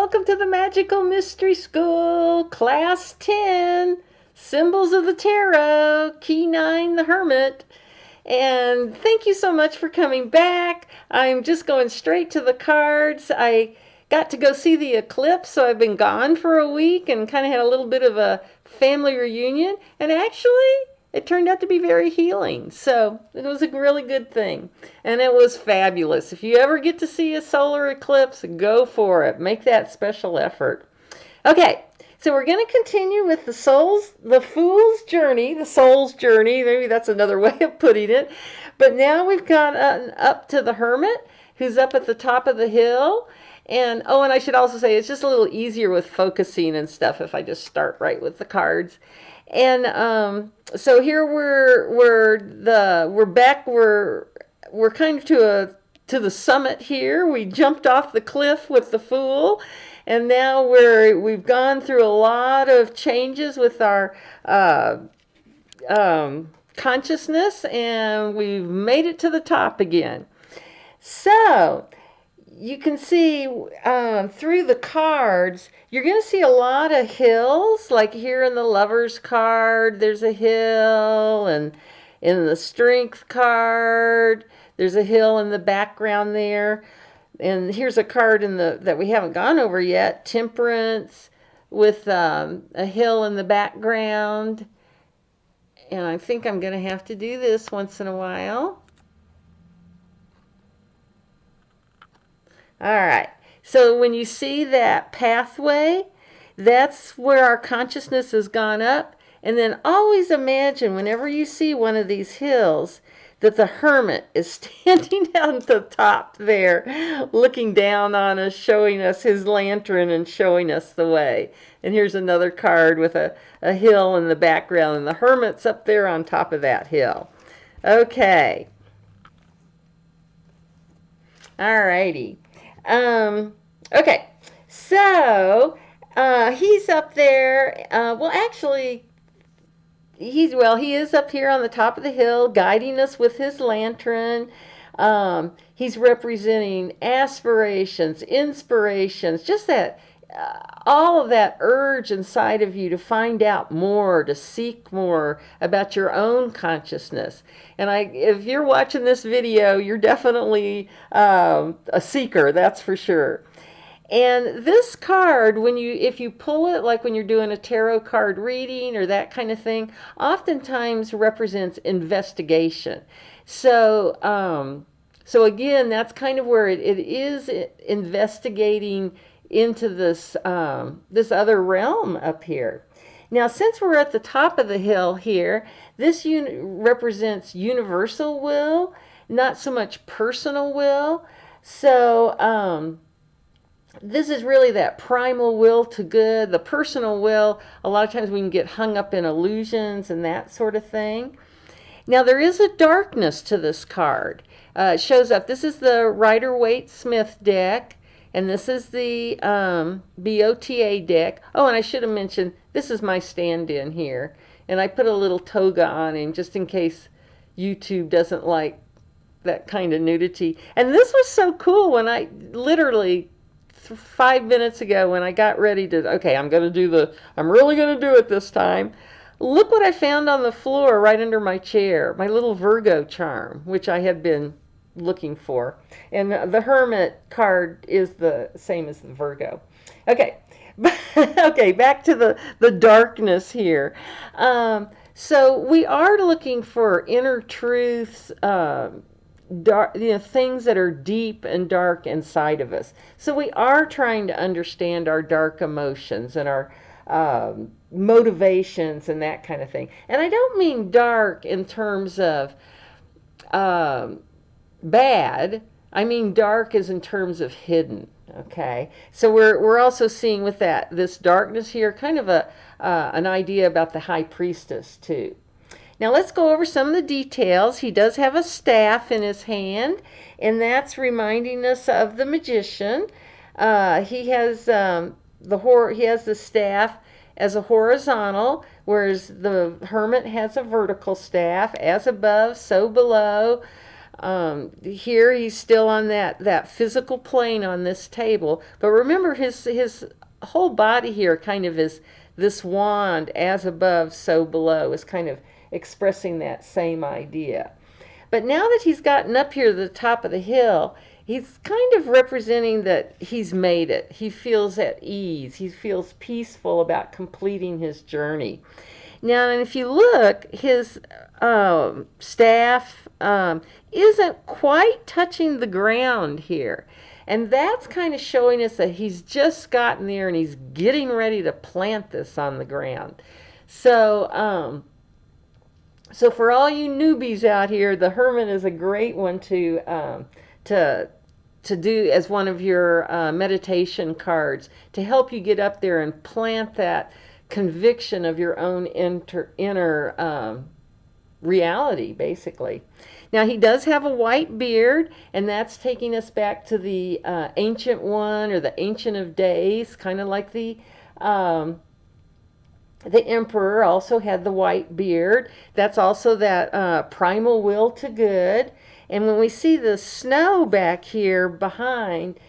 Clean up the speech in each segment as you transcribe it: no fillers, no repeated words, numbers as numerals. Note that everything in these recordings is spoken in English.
welcome to the Magical Mystery School, Class 10, Symbols of the Tarot, Key 9, the Hermit. And thank you so much for coming back. I'm just going straight to the cards. I got to go see the eclipse, so I've been gone for a week and kind of had a little bit of a family reunion. And actually, it turned out to be very healing. So it was a really good thing. And it was fabulous. If you ever get to see a solar eclipse, go for it. Make that special effort. Okay, so we're going to continue with the soul's journey. Maybe that's another way of putting it. But now we've got up to the Hermit, who's up at the top of the hill. And I should also say it's just a little easier with focusing and stuff if I just start right with the cards. And so here we're kind of to the summit here. We jumped off the cliff with the Fool, and now we've gone through a lot of changes with our consciousness, and we've made it to the top again. So you can see through the cards, you're going to see a lot of hills. Like here in the Lover's card, there's a hill, and in the Strength card, there's a hill in the background there. And here's a card that we haven't gone over yet, Temperance, with a hill in the background. And I think I'm going to have to do this once in a while. All right, so when you see that pathway, that's where our consciousness has gone up. And then always imagine whenever you see one of these hills that the Hermit is standing on the top there, looking down on us, showing us his lantern and showing us the way. And here's another card with a hill in the background, and the Hermit's up there on top of that hill. Okay. All righty. Okay, so he's up there. Actually, he is up here on the top of the hill, guiding us with his lantern. He's representing aspirations, inspirations, just that all of that urge inside of you to find out more, to seek more about your own consciousness. And if you're watching this video, you're definitely a seeker, that's for sure. And this card, if you pull it, like when you're doing a tarot card reading or that kind of thing, oftentimes represents investigation. So again, that's kind of where it is investigating into this other realm up here. Now, since we're at the top of the hill here, this represents universal will, not so much personal will. So this is really that primal will to good. The personal will, a lot of times we can get hung up in illusions and that sort of thing. Now, there is a darkness to this card. It shows up. This is the Rider-Waite-Smith deck. And this is the BOTA deck. Oh, and I should have mentioned, this is my stand-in here. And I put a little toga on him just in case YouTube doesn't like that kind of nudity. And this was so cool when I literally 5 minutes ago when I got ready to, okay, I'm really going to do it this time. Look what I found on the floor right under my chair, my little Virgo charm, which I had been looking for. And the Hermit card is the same as the Virgo. Okay. Okay, back to the darkness here. So we are looking for inner truths, dark, things that are deep and dark inside of us. So we are trying to understand our dark emotions and our motivations and that kind of thing. And I don't mean dark in terms of bad. I mean dark is in terms of hidden. Okay, so we're also seeing with this darkness here kind of an idea about the High Priestess too. Now let's go over some of the details. He does have a staff in his hand, and that's reminding us of the Magician. He has the staff as a horizontal, whereas the Hermit has a vertical staff, as above, so below. Here he's still on that physical plane on this table, but remember his whole body here kind of is this wand, as above, so below, is kind of expressing that same idea. But now that he's gotten up here to the top of the hill, he's kind of representing that he's made it. He feels at ease. He feels peaceful about completing his journey. Now, and if you look, his staff isn't quite touching the ground here. And that's kind of showing us that he's just gotten there and he's getting ready to plant this on the ground. So, so for all you newbies out here, the Hermit is a great one to do as one of your meditation cards to help you get up there and plant that conviction of your own inner reality, basically. Now, he does have a white beard, and that's taking us back to the Ancient One, or the Ancient of Days, kind of like the Emperor also had the white beard. That's also that primal will to good. And when we see the snow back here behind,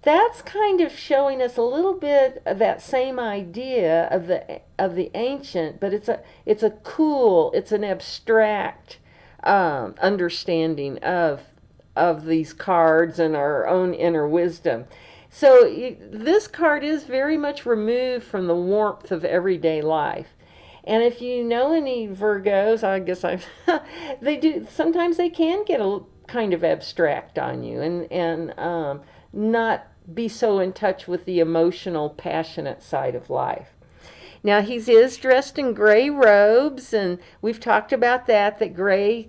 that's kind of showing us a little bit of that same idea of the ancient, but it's an abstract understanding of these cards and our own inner wisdom. So this card is very much removed from the warmth of everyday life. And if you know any Virgos, I guess they do. Sometimes they can get a kind of abstract on you, and not be so in touch with the emotional, passionate side of life. Now, he is dressed in gray robes, and we've talked about that gray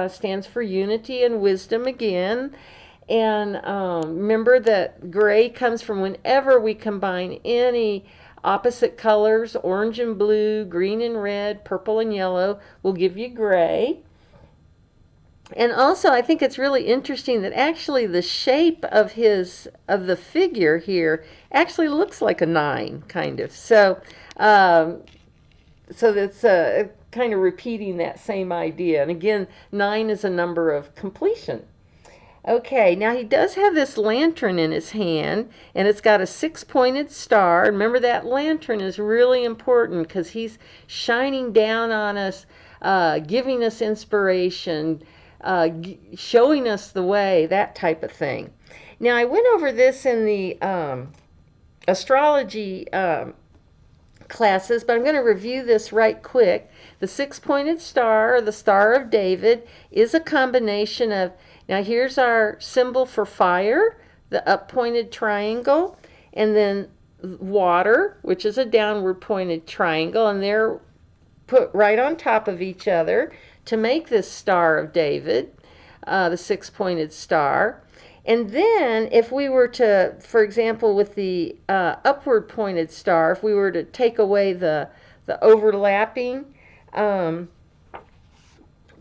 stands for unity and wisdom again. And remember that gray comes from whenever we combine any opposite colors, orange and blue, green and red, purple and yellow, will give you gray. And also, I think it's really interesting that actually the shape of the figure here actually looks like a 9, kind of. So that's kind of repeating that same idea. And again, 9 is a number of completion. Okay, now he does have this lantern in his hand, and it's got a 6-pointed star. Remember, that lantern is really important because he's shining down on us, giving us inspiration, showing us the way, that type of thing. Now, I went over this in the astrology classes, but I'm going to review this right quick. The 6-pointed star, or the Star of David, is a combination of, now here's our symbol for fire, the up-pointed triangle, and then water, which is a downward pointed triangle, and they're put right on top of each other to make this Star of David, the 6-pointed star. And then if we were to, for example, with the upward pointed star, if we were to take away the overlapping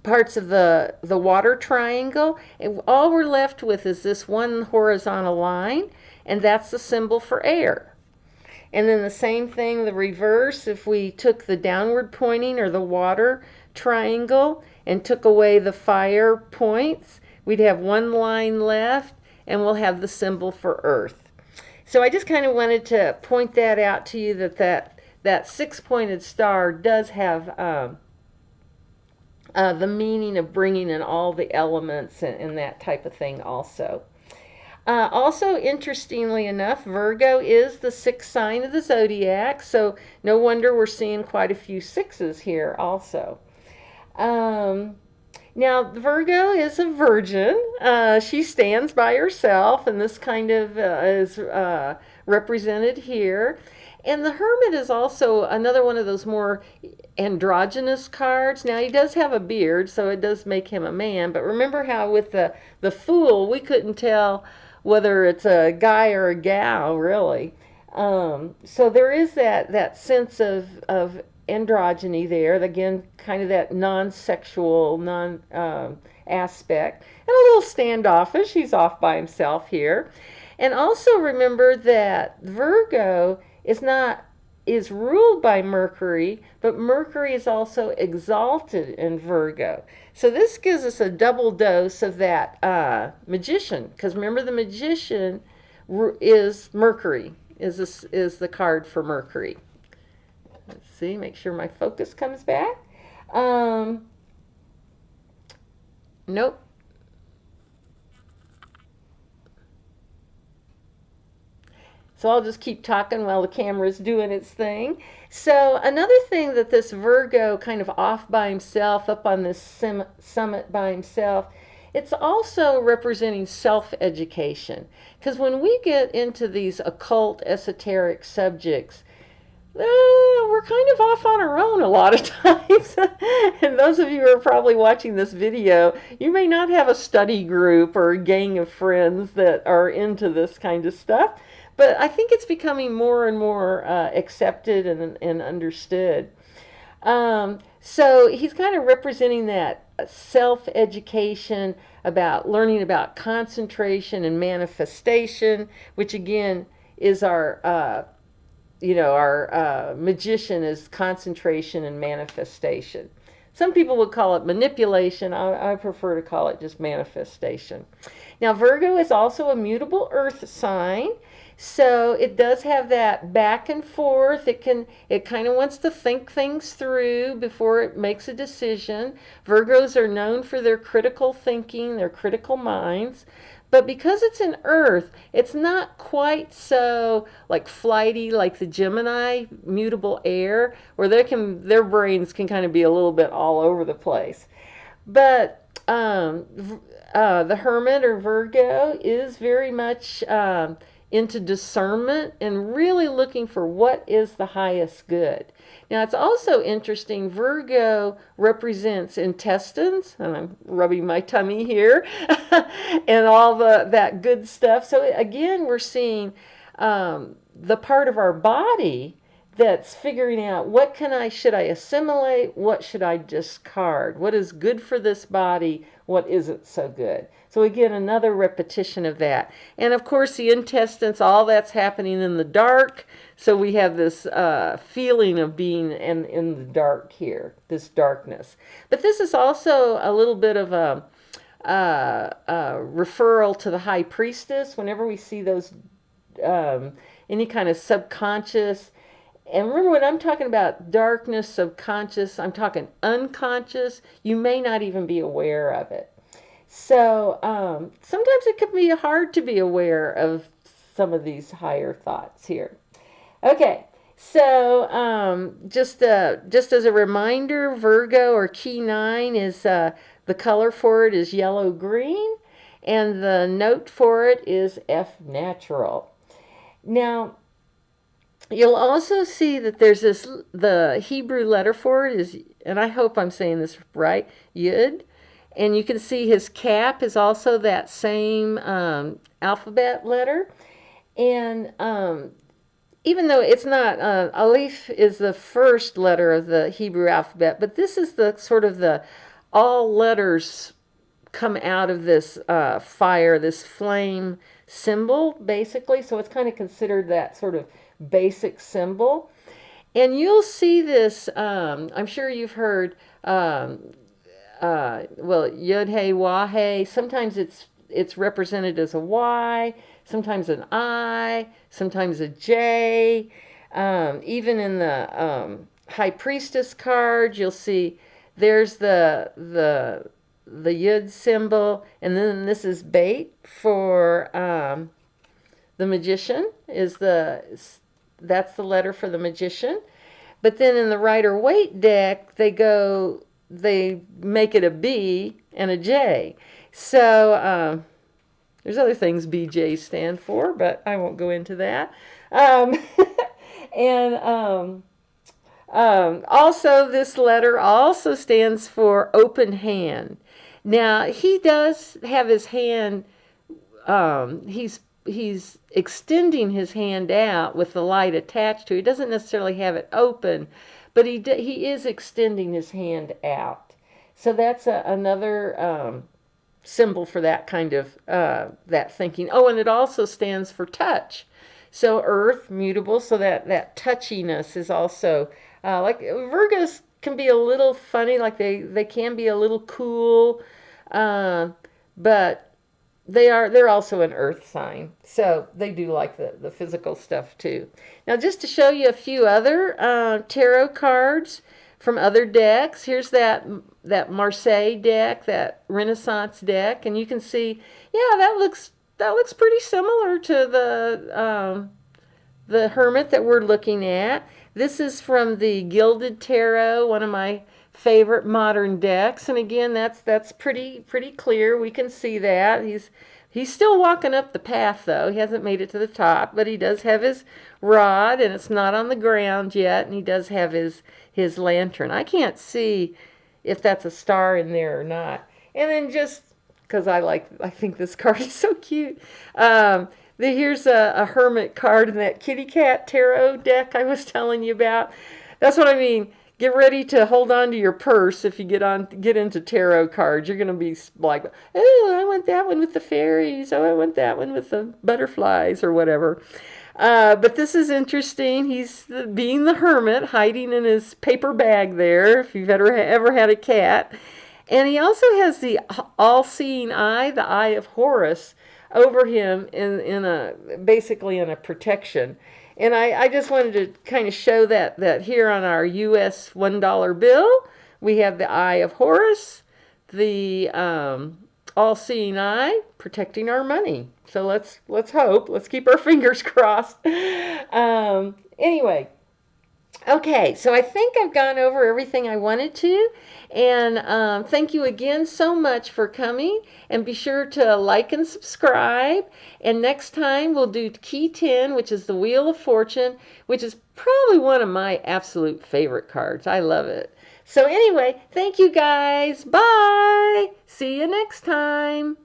parts of the water triangle, all we're left with is this one horizontal line, and that's the symbol for air. And then the same thing, the reverse, if we took the downward pointing or the water triangle and took away the fire points, we'd have one line left, and we'll have the symbol for earth. So I just kind of wanted to point that out to you, that 6-pointed star does have the meaning of bringing in all the elements and that type of thing also. Also, interestingly enough, Virgo is the 6th sign of the zodiac, so no wonder we're seeing quite a few 6s here also. Now, Virgo is a virgin. She stands by herself, and this kind of is represented here. And the Hermit is also another one of those more androgynous cards. Now, he does have a beard, so it does make him a man. But remember how with the Fool, we couldn't tell whether it's a guy or a gal, really. So there is that sense of androgyny there. Again, kind of that non-sexual, aspect. And a little standoffish. He's off by himself here. And also remember that Virgo is not is ruled by Mercury, but Mercury is also exalted in Virgo. So this gives us a double dose of that magician, because remember the magician is Mercury, is the card for Mercury. Let's see, make sure my focus comes back. Nope. So I'll just keep talking while the camera's doing its thing. So another thing that this Virgo kind of off by himself, up on this summit by himself, it's also representing self-education. Because when we get into these occult, esoteric subjects, we're kind of off on our own a lot of times. And those of you who are probably watching this video, you may not have a study group or a gang of friends that are into this kind of stuff. But I think it's becoming more and more accepted and understood. So he's kind of representing that self-education about learning about concentration and manifestation, which again is our magician is concentration and manifestation. Some people would call it manipulation. I prefer to call it just manifestation. Now, Virgo is also a mutable earth sign. So it does have that back and forth. It kind of wants to think things through before it makes a decision. Virgos are known for their critical thinking, their critical minds. But because it's an earth, it's not quite so like flighty like the Gemini mutable air, where their brains can kind of be a little bit all over the place. But the Hermit or Virgo is very much into discernment and really looking for what is the highest good. Now, it's also interesting, Virgo represents intestines, and I'm rubbing my tummy here, and all that good stuff. So again, we're seeing the part of our body that's figuring out should I assimilate, what should I discard, what is good for this body, what isn't so good. So again, another repetition of that. And of course, the intestines, all that's happening in the dark. So we have this feeling of being in the dark here, this darkness. But this is also a little bit of a referral to the high priestess. Whenever we see those, any kind of subconscious, and remember when I'm talking about darkness, subconscious, I'm talking unconscious. You may not even be aware of it. So sometimes it can be hard to be aware of some of these higher thoughts here. Okay, so just as a reminder, Virgo or key 9 is the color for it is yellow-green, and the note for it is F natural. Now, you'll also see that there's the Hebrew letter for it is, and I hope I'm saying this right, Yud. And you can see his cap is also that same alphabet letter. And even though it's not, Aleph is the first letter of the Hebrew alphabet, but this is the sort of all letters come out of this fire, this flame symbol, basically. So it's kind of considered that sort of basic symbol. And you'll see this, I'm sure you've heard, Yod He Wah He. Sometimes it's represented as a Y, sometimes an I, sometimes a J. Even in the High Priestess card, you'll see there's the Yud symbol, and then this is Beit for the magician. That's the letter for the magician. But then in the Rider-Waite deck, they make it a B and a J. So there's other things BJ stand for, but I won't go into that. Also, this letter also stands for open hand. Now, he does have his hand, he's extending his hand out with the light attached to it. He doesn't necessarily have it open, but he is extending his hand out. So that's another symbol for that kind of that thinking. Oh, and it also stands for touch. So earth, mutable, so that touchiness is also, like Virgos can be a little funny, like they can be a little cool, uh, but they're also an earth sign, so they do like the physical stuff too. Now, just to show you a few other tarot cards from other decks, here's that Marseille deck, that Renaissance deck, and you can see, yeah, that looks pretty similar to the Hermit that we're looking at. This is from the Gilded Tarot, one of my favorite modern decks, and again, that's pretty clear. We can see that he's still walking up the path, though. He hasn't made it to the top, but he does have his rod, and it's not on the ground yet, and he does have his lantern. I can't see if that's a star in there or not. And then, just because I think this card is so cute. Here's a hermit card in that kitty cat tarot deck I was telling you about. That's what I mean. Get ready to hold on to your purse if you get into tarot cards. You're going to be like, oh, I want that one with the fairies. Oh, I want that one with the butterflies or whatever. But this is interesting. He's being the hermit, hiding in his paper bag there, if you've ever had a cat. And he also has the all-seeing eye, the eye of Horus, over him basically in a protection. And I just wanted to kind of show that here on our U.S. $1 bill, we have the eye of Horus, the all-seeing eye, protecting our money. So let's hope. Let's keep our fingers crossed. Anyway. Okay, so I think I've gone over everything I wanted to, and thank you again so much for coming, and be sure to like and subscribe, and next time we'll do Key 10, which is the Wheel of Fortune, which is probably one of my absolute favorite cards. I love it. So anyway, thank you guys. Bye. See you next time.